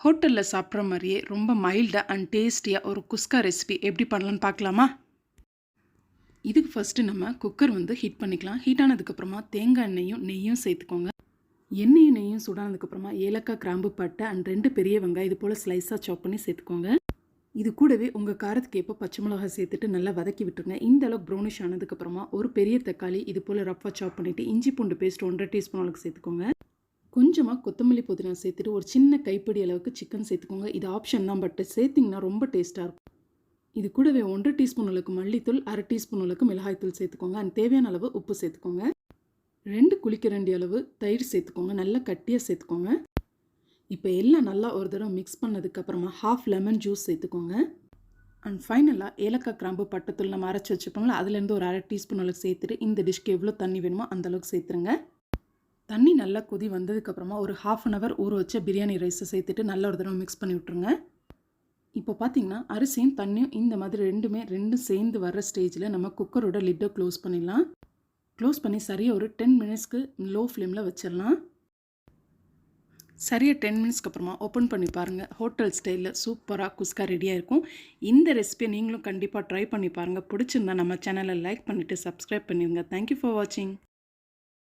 ஹோட்டலில் சாப்பிட்ற மாதிரியே ரொம்ப மைல்டாக அண்ட் டேஸ்டியாக ஒரு குஸ்கா ரெசிபி எப்படி பண்ணலான்னு பார்க்கலாமா? இதுக்கு ஃபஸ்ட்டு நம்ம குக்கர் ஹீட் பண்ணிக்கலாம். ஹீட் ஆனதுக்கப்புறமா தேங்காய் எண்ணெயும் நெய்யும் சேர்த்துக்கோங்க. எண்ணெயும் நெய்யும் சூடானதுக்கப்புறமா ஏலக்காய், கிராம்பு, பட்டை அண்ட் 2 பெரிய வெங்காயம் இது போல் ஸ்லைஸாக சாப் பண்ணி சேர்த்துக்கோங்க. இது கூடவே உங்கள் காரத்துக்கு ஏற்ப பச்சை மிளகாய் சேர்த்துட்டு நல்லா வதக்கி விட்டுருங்க. இந்த அளவுக்கு ப்ரௌனிஷ் ஆனதுக்கப்புறமா ஒரு பெரிய தக்காளி இது போல் ரஃப்பாக சாப் பண்ணிவிட்டு இஞ்சி பூண்டு பேஸ்ட் 1.5 டீஸ்பூன் அளவுக்கு சேர்த்துக்கோங்க. கொஞ்சமாக கொத்தமல்லி புதினா சேர்த்துட்டு ஒரு சின்ன கைப்பிடி அளவுக்கு சிக்கன் சேர்த்துக்கோங்க. இது ஆப்ஷன் தான், பட் சேர்த்திங்கன்னா ரொம்ப டேஸ்ட்டாக இருக்கும். இது கூடவே 1 டீஸ்பூன் அளவுக்கு மல்லித்தூள், 1/2 டீஸ்பூன் அளவுக்கு மிளகாய்த்தூள் சேர்த்துக்கோங்க. அண்ட் தேவையான அளவு உப்பு சேர்த்துக்கோங்க. 2 குளிக்கரண்டி அளவு தயிர் சேர்த்துக்கோங்க. நல்லா கட்டியாக சேர்த்துக்கோங்க. இப்போ எல்லாம் நல்லா ஒரு தடவை மிக்ஸ் பண்ணதுக்கப்புறமா 1/2 லெமன் ஜூஸ் சேர்த்துக்கோங்க. அண்ட் ஃபைனலாக ஏலக்காய், கிராம்பு, பட்டைத்தூள் நம்ம அரைச்சி வச்சுருப்போங்களா, அதுலேருந்து ஒரு 1/2 டீஸ்பூன் அளவுக்கு சேர்த்துட்டு இந்த டிஷ்க்கு எவ்வளோ தண்ணி வேணுமோ அந்தளவுக்கு சேர்த்துருங்க. தண்ணி நல்லா கொதி வந்ததுக்கப்புறமா ஒரு 1/2 அன் ஹவர் ஊற வச்ச பிரியாணி ரைஸை சேர்த்துட்டு நல்லா ஒரு தடவை மிக்ஸ் பண்ணி விட்ருங்க. இப்போ பார்த்தீங்கன்னா அரிசியும் தண்ணியும் இந்த மாதிரி ரெண்டும் சேர்ந்து வர்ற ஸ்டேஜில் நம்ம குக்கரோட லிட்டை க்ளோஸ் பண்ணிடலாம். க்ளோஸ் பண்ணி சரியாக ஒரு 10 மினிட்ஸ்க்கு லோ ஃப்ளேமில் வச்சிடலாம். சரியாக 10 மினிட்ஸ்க்கு அப்புறமா ஓப்பன் பண்ணி பாருங்கள். ஹோட்டல் ஸ்டைலில் சூப்பராக குஸ்கா ரெடியாக இருக்கும். இந்த ரெசிபியை நீங்களும் கண்டிப்பாக ட்ரை பண்ணி பாருங்கள். பிடிச்சிருந்தா நம்ம சேனலை லைக் பண்ணிவிட்டு சப்ஸ்கிரைப் பண்ணிடுங்க. தேங்க்யூ ஃபார் வாட்சிங்.